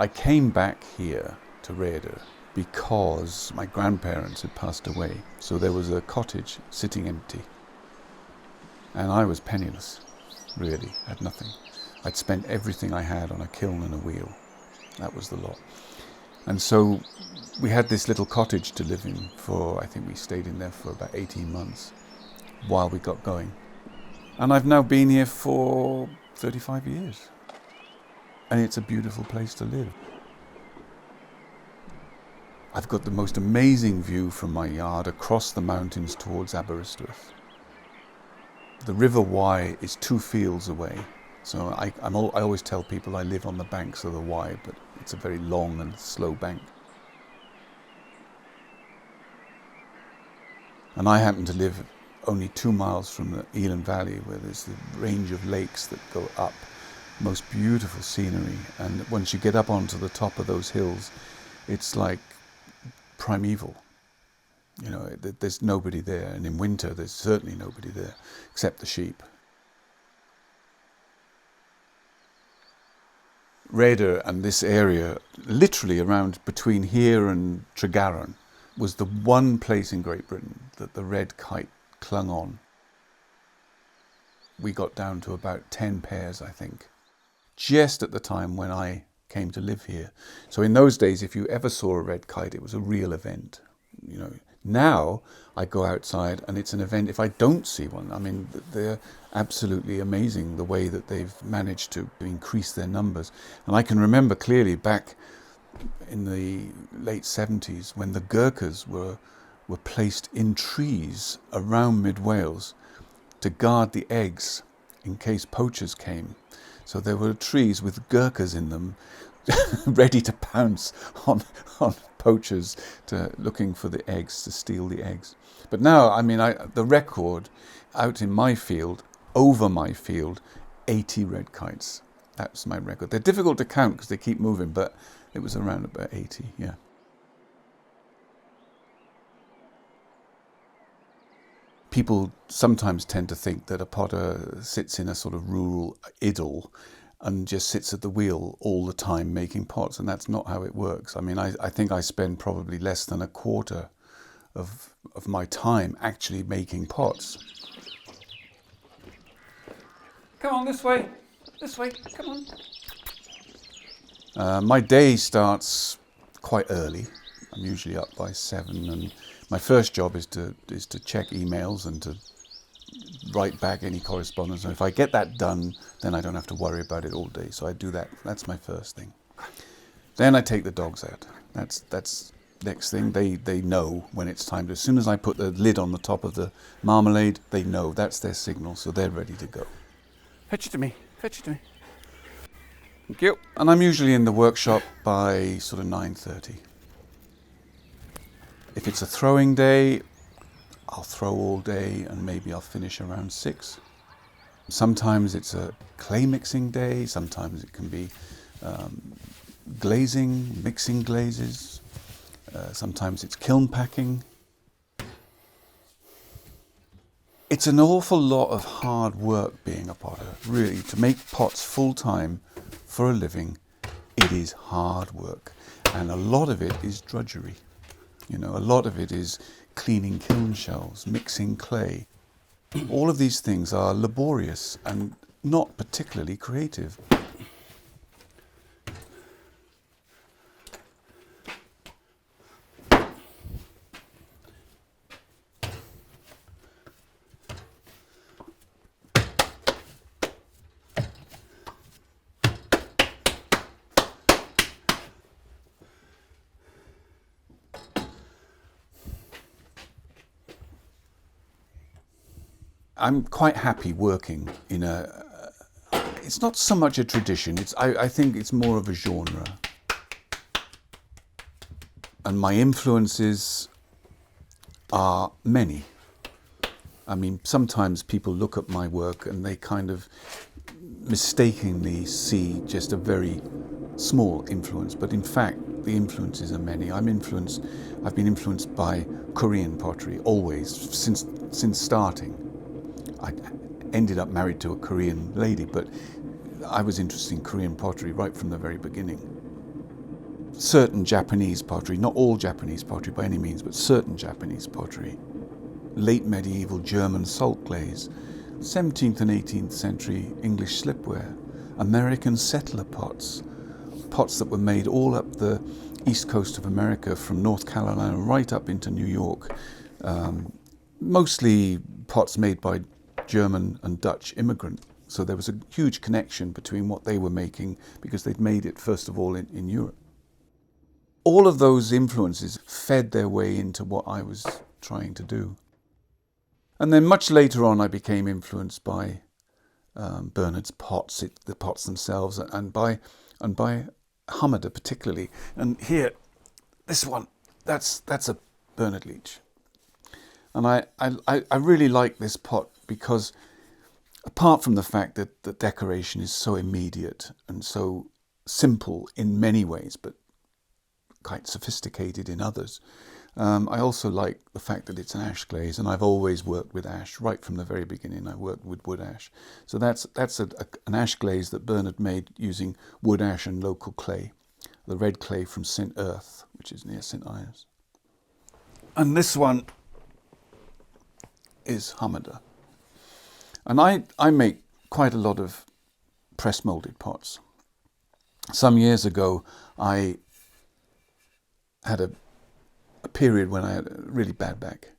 I came back here to Rhayader because my grandparents had passed away. So there was a cottage sitting empty. And I was penniless, really, had nothing. I'd spent everything I had on a kiln and a wheel. That was the lot. And so we had this little cottage to live in for, I think we stayed in there for about 18 months while we got going. And I've now been here for 35 years. And it's a beautiful place to live. I've got the most amazing view from my yard across the mountains towards Aberystwyth. The River Wye is 2 fields away. So I always tell people I live on the banks of the Wye, but it's a very long and slow bank. And I happen to live only 2 miles from the Elan Valley, where there's the range of lakes that go up. Most beautiful scenery. And once you get up onto the top of those hills, it's like primeval. You know, there's nobody there. And in winter, there's certainly nobody there, except the sheep. Rhayader and this area, literally around between here and Tregaron, was the one place in Great Britain that the red kite clung on. We got down to about 10 pairs, I think, just at the time when I came to live here. So in those days, if you ever saw a red kite, it was a real event. You know, now I go outside and it's an event if I don't see one. I mean, they're absolutely amazing the way that they've managed to increase their numbers. And I can remember clearly back in the late 70s when the Gurkhas were placed in trees around mid Wales to guard the eggs in case poachers came. So there were trees with Gurkhas in them ready to pounce on poachers looking for the eggs, to steal the eggs. But now, I mean, the record out in my field, over my field, 80 red kites. That's my record. They're difficult to count because they keep moving, but it was around about 80, yeah. People sometimes tend to think that a potter sits in a sort of rural idyll and just sits at the wheel all the time making pots, and that's not how it works. I mean, I think I spend probably less than a quarter of my time actually making pots. Come on, this way, come on. My day starts quite early. I'm usually up by 7, and my first job is to check emails and to write back any correspondence. And if I get that done, then I don't have to worry about it all day. So I do that. That's my first thing. Then I take the dogs out. That's next thing. They know when it's time to. As soon as I put the lid on the top of the marmalade, they know that's their signal. So they're ready to go. Fetch it to me. Thank you. And I'm usually in the workshop by sort of 9:30. If it's a throwing day, I'll throw all day and maybe I'll finish around 6. Sometimes it's a clay mixing day, sometimes it can be glazing, mixing glazes, sometimes it's kiln packing. It's an awful lot of hard work being a potter, really. To make pots full time for a living, it is hard work. And a lot of it is drudgery. You know, a lot of it is cleaning kiln shelves, mixing clay. All of these things are laborious and not particularly creative. I'm quite happy working in it's not so much a tradition, I think it's more of a genre. And my influences are many. I mean, sometimes people look at my work and they kind of mistakenly see just a very small influence, but in fact the influences are many. I've been influenced by Korean pottery always, since starting. I ended up married to a Korean lady, but I was interested in Korean pottery right from the very beginning. certain Japanese pottery, not all Japanese pottery by any means, but certain Japanese pottery. Late medieval German salt glaze, 17th and 18th century English slipware, American settler pots, pots that were made all up the east coast of America from North Carolina right up into New York. Mostly pots made by German and Dutch immigrants. So there was a huge connection between what they were making because they'd made it first of all in Europe. All of those influences fed their way into what I was trying to do. And then much later on I became influenced by Bernard's pots, the pots themselves, and by Hamada particularly. And here, this one, that's a Bernard Leach. And I really like this pot because apart from the fact that the decoration is so immediate and so simple in many ways, but quite sophisticated in others, I also like the fact that it's an ash glaze, and I've always worked with ash right from the very beginning. I worked with wood ash, so that's an ash glaze that Bernard made using wood ash and local clay, the red clay from St Earth, which is near St Ives. And this one is Hamada, and I make quite a lot of press molded pots. Some years ago, I had a period when I had a really bad back,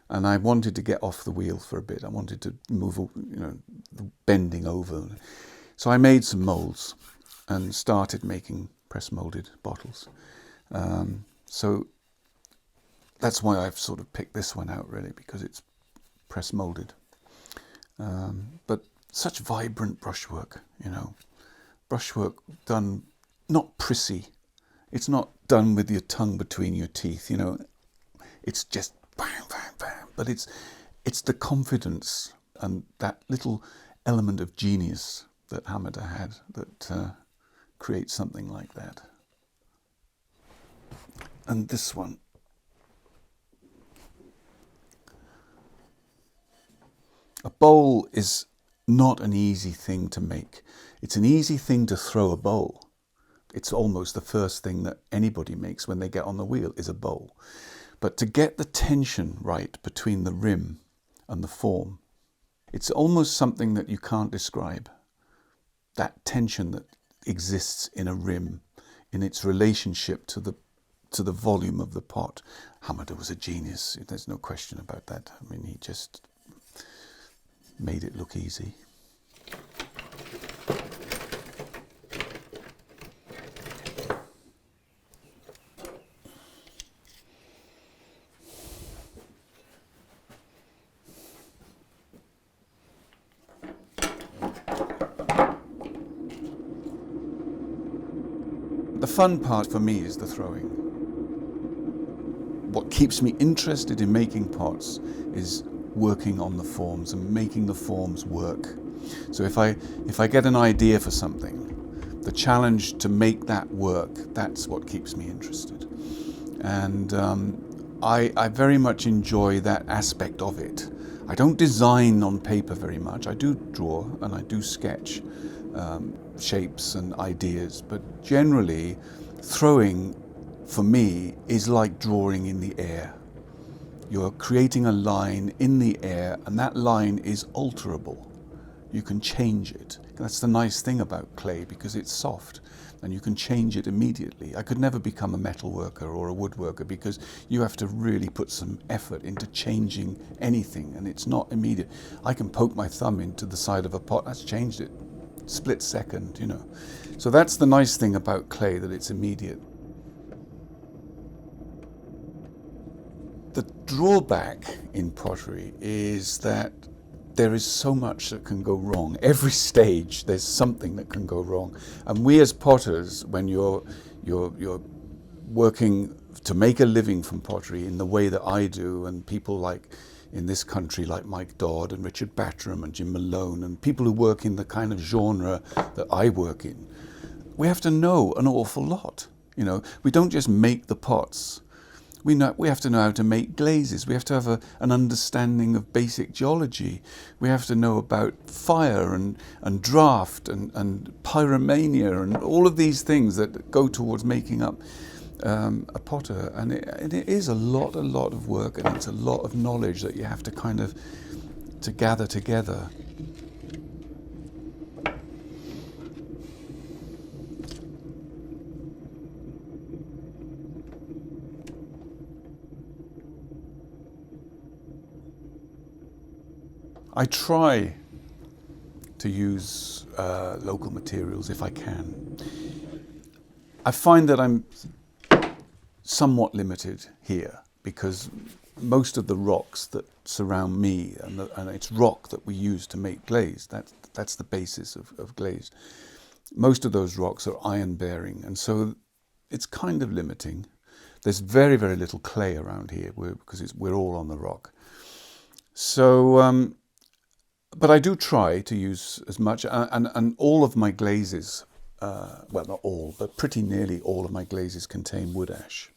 and I wanted to get off the wheel for a bit. I wanted to move, the bending over. So I made some molds and started making press molded bottles. So that's why I've sort of picked this one out, really, because it's press molded. But such vibrant brushwork, brushwork done not prissy. It's not done with your tongue between your teeth, It's just bam, bam, bam. But it's the confidence and that little element of genius that Hamada had that creates something like that. And this one. A bowl is not an easy thing to make. It's an easy thing to throw a bowl. It's almost the first thing that anybody makes when they get on the wheel is a bowl. But to get the tension right between the rim and the form, it's almost something that you can't describe. That tension that exists in a rim, in its relationship to the volume of the pot. Hamada was a genius. There's no question about that. I mean, he just made it look easy. The fun part for me is the throwing. What keeps me interested in making pots is working on the forms and making the forms work. So if I get an idea for something, the challenge to make that work, that's what keeps me interested. And I very much enjoy that aspect of it. I don't design on paper very much. I do draw and I do sketch shapes and ideas, but generally throwing for me is like drawing in the air. You're creating a line in the air, and that line is alterable. You can change it. That's the nice thing about clay, because it's soft and you can change it immediately. I could never become a metal worker or a woodworker because you have to really put some effort into changing anything, and it's not immediate. I can poke my thumb into the side of a pot, that's changed it. Split second, So that's the nice thing about clay, that it's immediate. The drawback in pottery is that there is so much that can go wrong. Every stage there's something that can go wrong. And we as potters, when you're working to make a living from pottery in the way that I do, and people like in this country like Mike Dodd and Richard Batterham and Jim Malone and people who work in the kind of genre that I work in, we have to know an awful lot. We don't just make the pots. We have to know how to make glazes. We have to have an understanding of basic geology. We have to know about fire and draft and pyromania and all of these things that go towards making up a potter. And it is a lot of work, and it's a lot of knowledge that you have to kind of to gather together. I try to use local materials if I can. I find that I'm somewhat limited here because most of the rocks that surround me, and it's rock that we use to make glaze, that's the basis of glaze. Most of those rocks are iron bearing, and so it's kind of limiting. There's very, very little clay around here because we're all on the rock. So, but I do try to use as much, and all of my glazes, well, not all, but pretty nearly all of my glazes contain wood ash.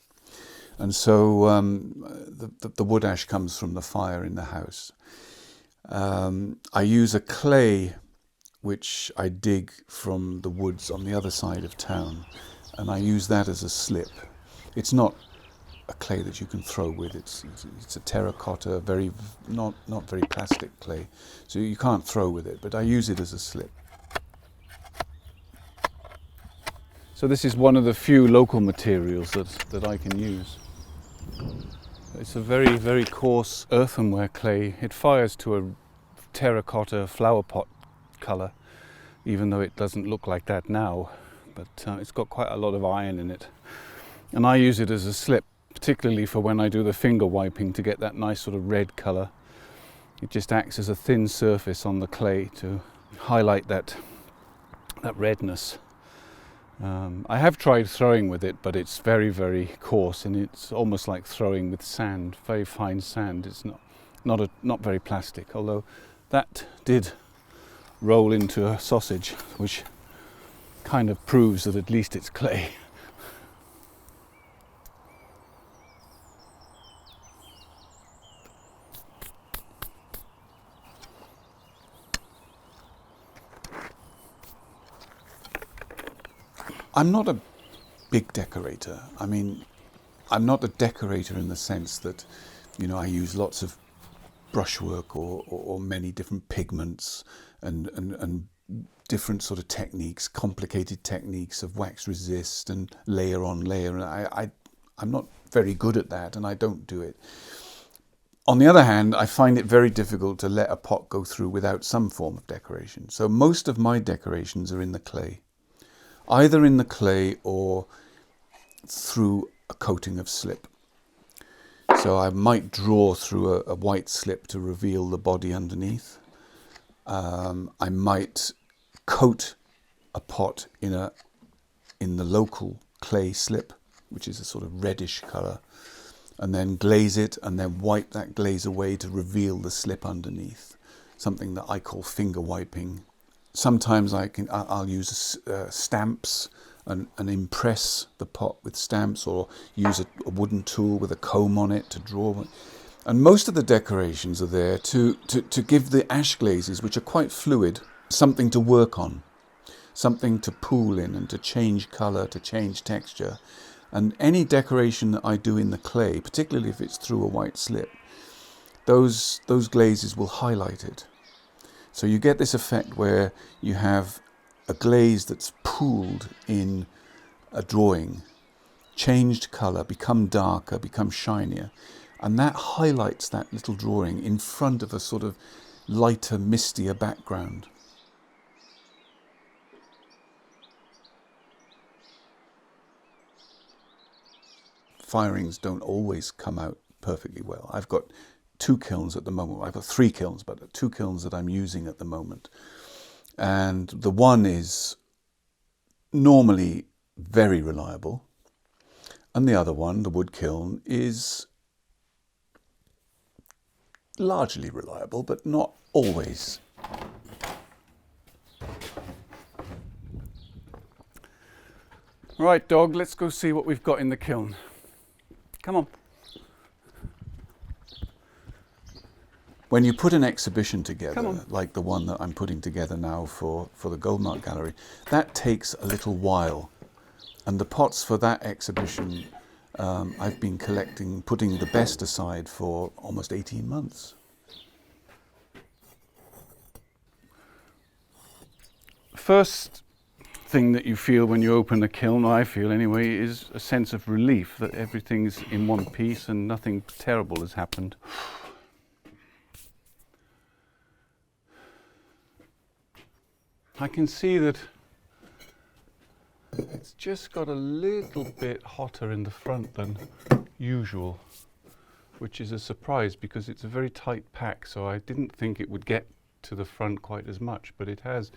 And so the wood ash comes from the fire in the house. I use a clay which I dig from the woods on the other side of town, and I use that as a slip. It's not a clay that you can throw with. It's a terracotta, not very plastic clay, so you can't throw with it, but I use it as a slip. So this is one of the few local materials that I can use. It's a very, very coarse earthenware clay. It fires to a terracotta flower pot colour, even though it doesn't look like that now, but it's got quite a lot of iron in it. And I use it as a slip, particularly for when I do the finger wiping to get that nice sort of red colour. It just acts as a thin surface on the clay to highlight that redness. I have tried throwing with it, but it's very, very coarse, and it's almost like throwing with sand, very fine sand. It's not very plastic, although that did roll into a sausage, which kind of proves that at least it's clay. I'm not a big decorator. I mean, I'm not a decorator in the sense that, I use lots of brushwork or many different pigments and different sort of techniques, complicated techniques of wax resist and layer on layer. And I'm not very good at that, and I don't do it. On the other hand, I find it very difficult to let a pot go through without some form of decoration. So most of my decorations are in the clay. Either in the clay or through a coating of slip. So I might draw through a white slip to reveal the body underneath. I might coat a pot in the local clay slip, which is a sort of reddish colour, and then glaze it and then wipe that glaze away to reveal the slip underneath. Something that I call finger wiping. Sometimes I'll use stamps and impress the pot with stamps, or use a wooden tool with a comb on it to draw. And most of the decorations are there to give the ash glazes, which are quite fluid, something to work on, something to pool in and to change colour, to change texture. And any decoration that I do in the clay, particularly if it's through a white slip, those glazes will highlight it. So you get this effect where you have a glaze that's pooled in a drawing, changed colour, become darker, become shinier, and that highlights that little drawing in front of a sort of lighter, mistier background. Firings don't always come out perfectly well. I've got 2 kilns at the moment. I've got 3 kilns, but 2 kilns that I'm using at the moment. And the one is normally very reliable, and the other one, the wood kiln, is largely reliable, but not always. Right, dog, let's go see what we've got in the kiln. Come on. when you put an exhibition together, like the one that I'm putting together now for the Goldmark Gallery, that takes a little while. And the pots for that exhibition, I've been putting the best aside for almost 18 months. First thing that you feel when you open a kiln, I feel anyway, is a sense of relief that everything's in one piece and nothing terrible has happened. I can see that it's just got a little bit hotter in the front than usual, which is a surprise because it's a very tight pack, so I didn't think it would get to the front quite as much, but it has.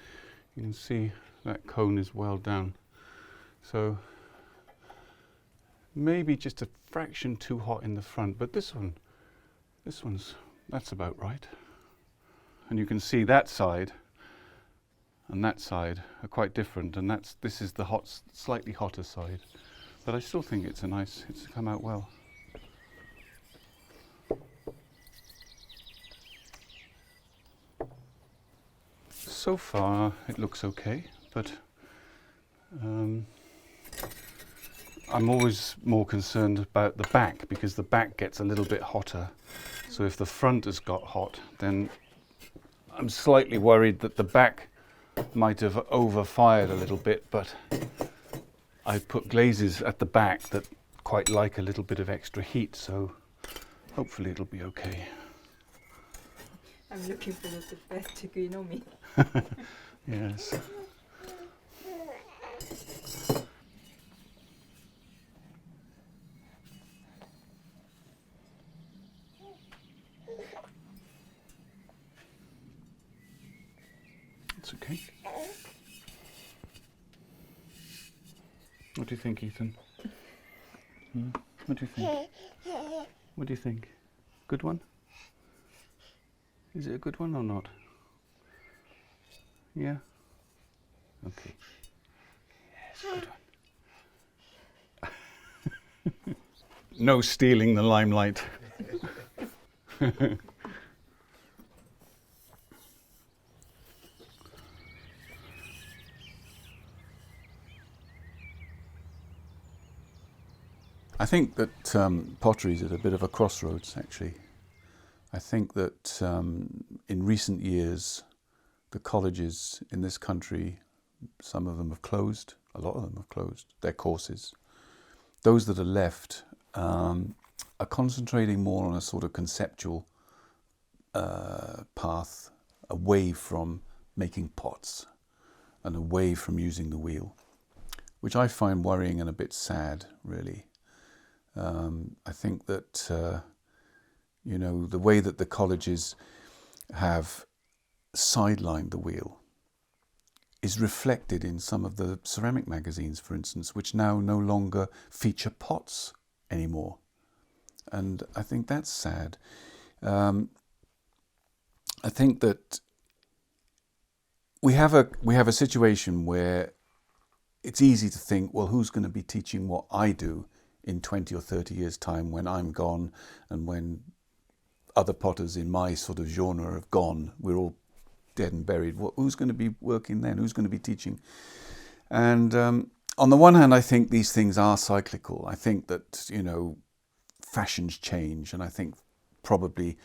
You can see that cone is well down. So maybe just a fraction too hot in the front, but that's about right. And you can see that side and that side are quite different, and this is the slightly hotter side. But I still think it's come out well. So far it looks okay, but I'm always more concerned about the back, because the back gets a little bit hotter. So if the front has got hot, then I'm slightly worried that the back might have overfired a little bit, but I put glazes at the back that quite like a little bit of extra heat, so hopefully it'll be okay. I'm looking for the best green on me. Yes. It's okay. What do you think, Ethan? What do you think? What do you think? Good one? Is it a good one or not? Yeah? Okay. Yes, good one. No stealing the limelight. I think that pottery is at a bit of a crossroads, actually. I think that in recent years, the colleges in this country, some of them have closed, a lot of them have closed their courses. Those that are left are concentrating more on a sort of conceptual path away from making pots and away from using the wheel, which I find worrying and a bit sad, really. I think that, the way that the colleges have sidelined the wheel is reflected in some of the ceramic magazines, for instance, which now no longer feature pots anymore. And I think that's sad. I think that we have a situation where it's easy to think, well, who's going to be teaching what I do in 20 or 30 years' time when I'm gone and when other potters in my sort of genre have gone? We're all dead and buried. Who's going to be working then? Who's going to be teaching? And on the one hand, I think these things are cyclical. I think that, fashions change, and I think probably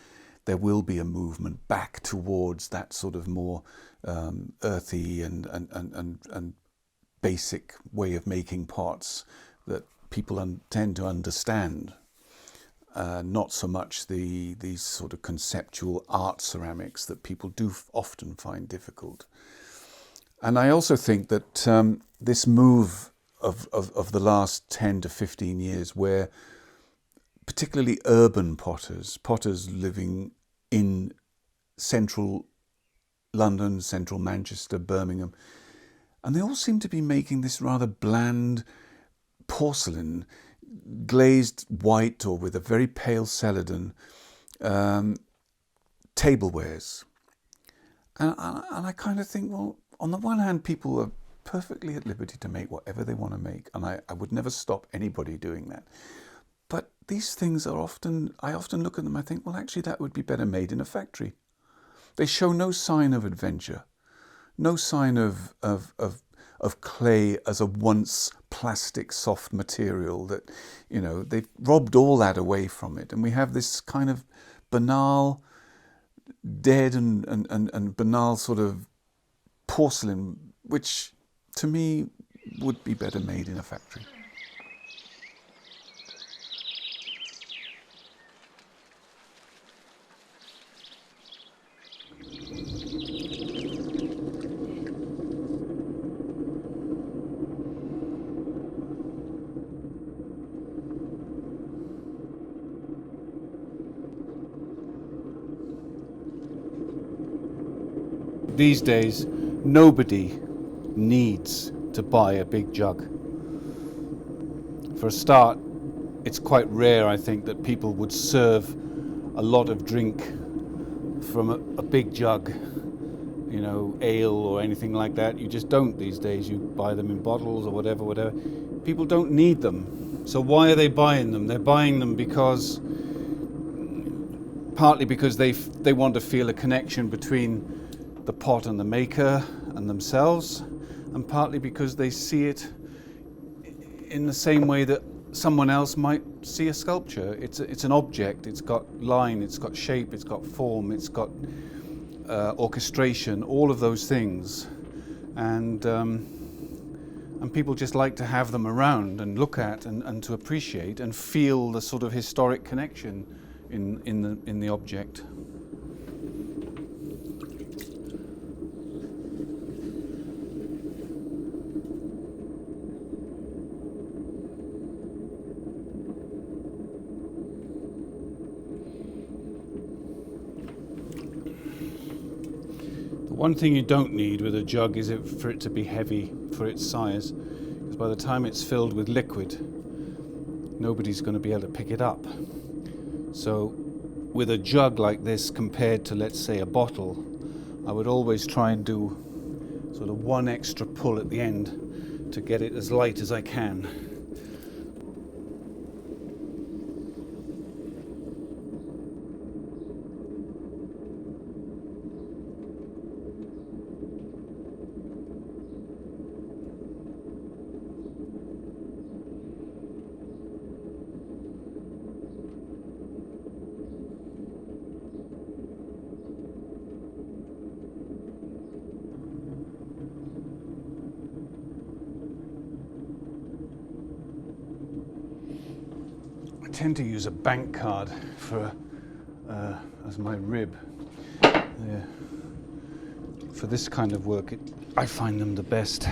there will be a movement back towards that sort of more earthy and basic way of making pots that people tend to understand. Not so much these sort of conceptual art ceramics that people do often find difficult. And I also think that this move of the last 10 to 15 years, where particularly urban potters living in central London, central Manchester, Birmingham, and they all seem to be making this rather bland porcelain, glazed white or with a very pale celadon, tablewares. And I kind of think, well, on the one hand, people are perfectly at liberty to make whatever they want to make, and I would never stop anybody doing that. But these things are often, I often look at them, I think, well, actually that would be better made in a factory. They show no sign of adventure, no sign of clay as a once plastic soft material that, you know, they've robbed all that away from it. And we have this kind of banal, dead and banal sort of porcelain, which to me would be better made in a factory. These days, nobody needs to buy a big jug. For a start, it's quite rare, I think, that people would serve a lot of drink from a big jug, you know, ale or anything like that. You just don't these days. You buy them in bottles or whatever. People don't need them. So why are they buying them? They're buying them partly because they want to feel a connection between the pot and the maker and themselves, and partly because they see it in the same way that someone else might see a sculpture. It's an object. It's got line, it's got shape, it's got form, it's got orchestration, all of those things, and people just like to have them around and look at and to appreciate and feel the sort of historic connection in the object. One thing you don't need with a jug is for it to be heavy for its size, because by the time it's filled with liquid, nobody's going to be able to pick it up. So with a jug like this compared to, let's say, a bottle, I would always try and do sort of one extra pull at the end to get it as light as I can. I tend to use a bank card as my rib. Yeah. For this kind of work, I find them the best.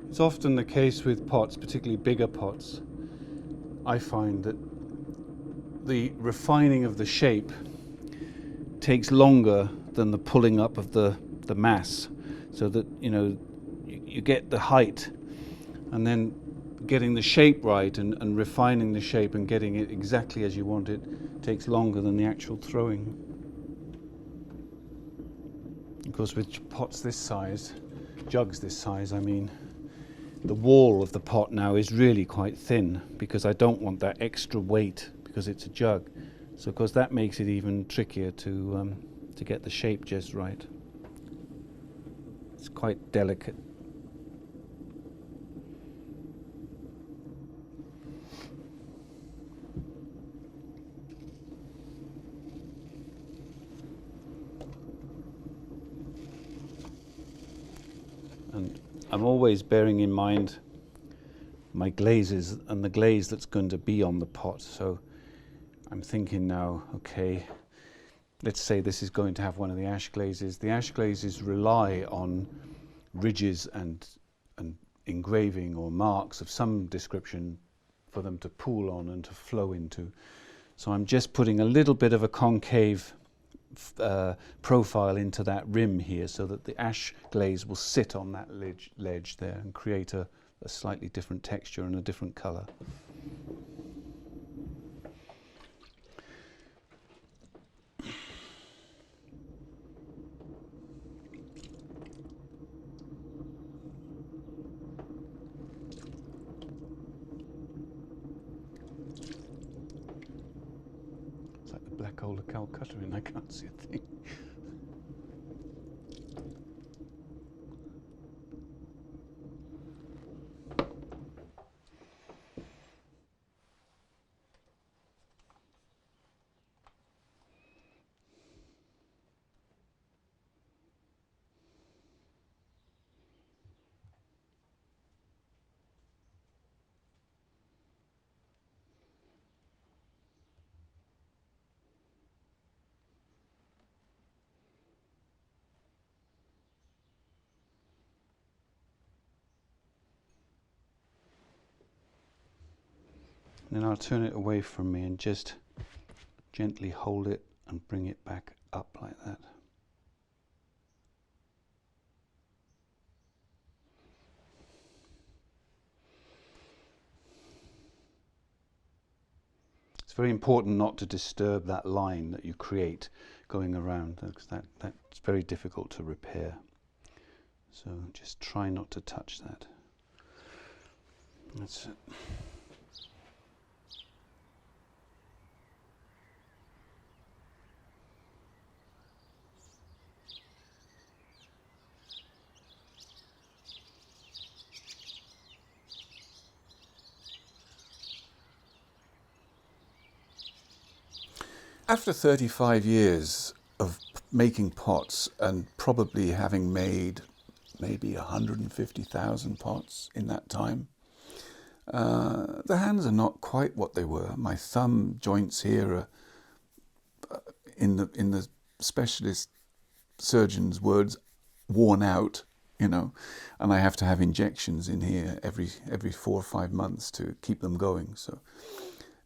It's often the case with pots, particularly bigger pots. I find that the refining of the shape takes longer than the pulling up of the mass, so that, you know, you get the height, and then getting the shape right and refining the shape and getting it exactly as you want it takes longer than the actual throwing. Of course, with pots this size, jugs this size, I mean, the wall of the pot now is really quite thin, because I don't want that extra weight because it's a jug. So of course that makes it even trickier to get the shape just right. It's quite delicate. And I'm always bearing in mind my glazes and the glaze that's going to be on the pot. So I'm thinking now, okay, let's say this is going to have one of the ash glazes. The ash glazes rely on ridges and engraving or marks of some description for them to pool on and to flow into. So I'm just putting a little bit of a concave profile into that rim here, so that the ash glaze will sit on that ledge there and create a slightly different texture and a different colour. Calcutta in, I can't see a thing. Then I'll turn it away from me and just gently hold it and bring it back up like that. It's very important not to disturb that line that you create going around, because that's very difficult to repair. So just try not to touch that. That's it. After 35 years of making pots and probably having made maybe 150,000 pots in that time, the hands are not quite what they were. My thumb joints here are, in the specialist surgeon's words, worn out, you know, and I have to have injections in here every 4 or 5 months to keep them going. So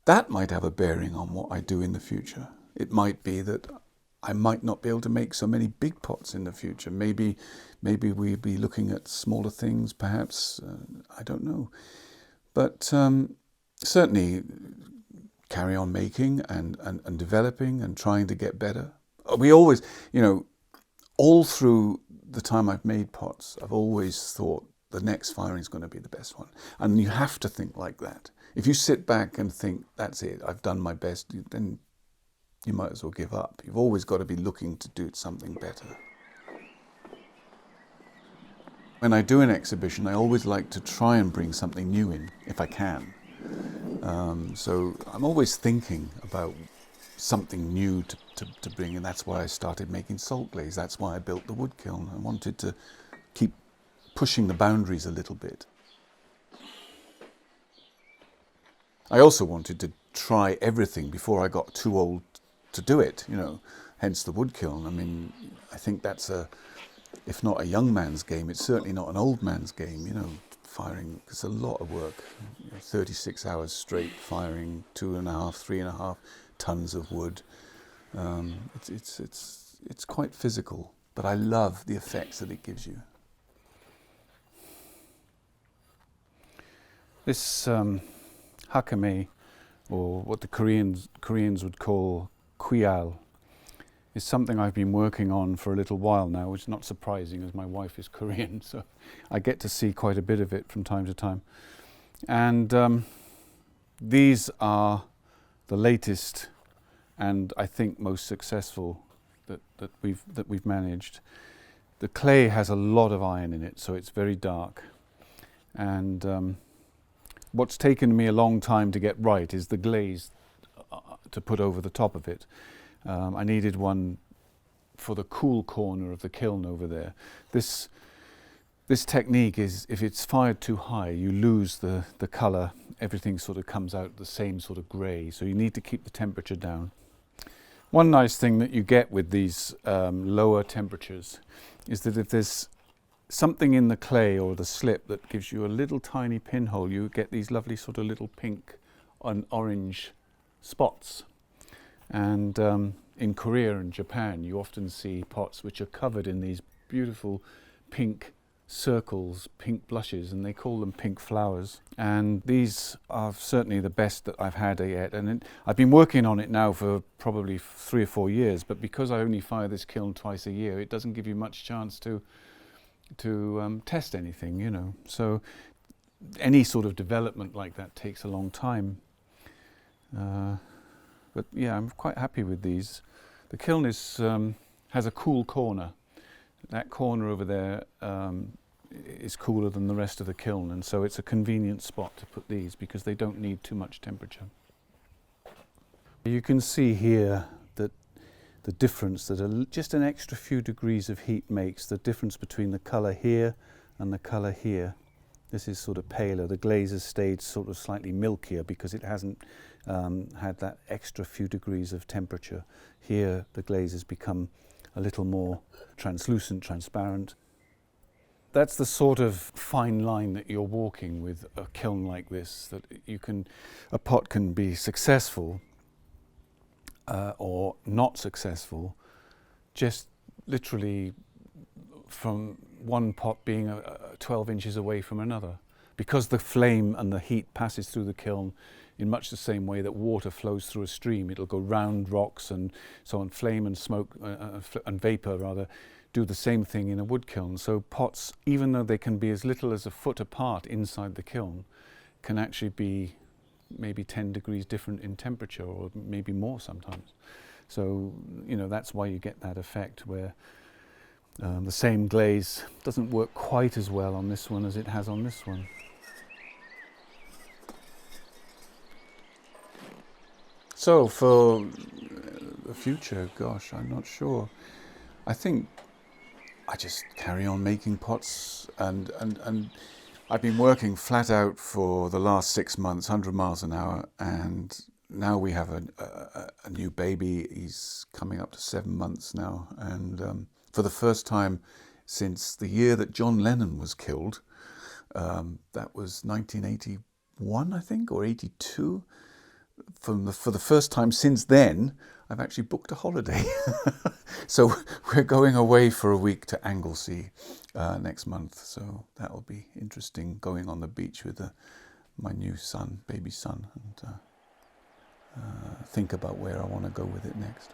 that might have a bearing on what I do in the future. It might be that I might not be able to make so many big pots in the future. Maybe we'll be looking at smaller things, perhaps. I don't know. But certainly carry on making and developing and trying to get better. We always, you know, all through the time I've made pots, I've always thought the next firing is going to be the best one. And you have to think like that. If you sit back and think, that's it, I've done my best, then you might as well give up. You've always got to be looking to do something better. When I do an exhibition, I always like to try and bring something new in, if I can. So I'm always thinking about something new to bring, and that's why I started making salt glaze. That's why I built the wood kiln. I wanted to keep pushing the boundaries a little bit. I also wanted to try everything before I got too old to do it, you know, hence the wood kiln. I mean, I think that's if not a young man's game, it's certainly not an old man's game, you know, firing. It's a lot of work, 36 hours straight firing 2.5, 3.5 tons of wood. It's quite physical, but I love the effects that it gives you. This hakame, or what the Koreans would call kuyal, is something I've been working on for a little while now, which is not surprising as my wife is Korean, so I get to see quite a bit of it from time to time. And these are the latest and I think most successful that we've managed. The clay has a lot of iron in it, so it's very dark. And what's taken me a long time to get right is the glaze to put over the top of it. I needed one for the cool corner of the kiln over there. This technique is, if it's fired too high, you lose the colour. Everything sort of comes out the same sort of grey, so you need to keep the temperature down. One nice thing that you get with these lower temperatures is that if there's something in the clay or the slip that gives you a little tiny pinhole, you get these lovely sort of little pink and orange spots. And in Korea and Japan, you often see pots which are covered in these beautiful pink circles, pink blushes, and they call them pink flowers. And these are certainly the best that I've had yet. And I've been working on it now for probably 3 or 4 years, but because I only fire this kiln twice a year, it doesn't give you much chance to test anything, you know. So any sort of development like that takes a long time. But yeah, I'm quite happy with these. The kiln is, has a cool corner. That corner over there is cooler than the rest of the kiln, and so it's a convenient spot to put these because they don't need too much temperature. You can see here that the difference that just an extra few degrees of heat makes, the difference between the colour here and the colour here. This is sort of paler. The glaze has stayed sort of slightly milkier because it hasn't had that extra few degrees of temperature. Here the glaze has become a little more translucent, transparent. That's the sort of fine line that you're walking with a kiln like this, that a pot can be successful or not successful, just literally from one pot being 12 inches away from another. Because the flame and the heat passes through the kiln in much the same way that water flows through a stream. It'll go round rocks and so on. Flame and smoke and vapour rather do the same thing in a wood kiln. So pots, even though they can be as little as a foot apart inside the kiln, can actually be maybe 10 degrees different in temperature, or maybe more sometimes. So, you know, that's why you get that effect where the same glaze doesn't work quite as well on this one as it has on this one. So for the future, gosh, I'm not sure. I think I just carry on making pots, and I've been working flat out for the last 6 months, 100 miles an hour, and now we have a new baby. He's coming up to 7 months now, and for the first time since the year that John Lennon was killed, that was 1981, I think, or 82. For the first time since then, I've actually booked a holiday. So we're going away for a week to Anglesey next month. So that'll be interesting, going on the beach with my new son, baby son, and think about where I want to go with it next.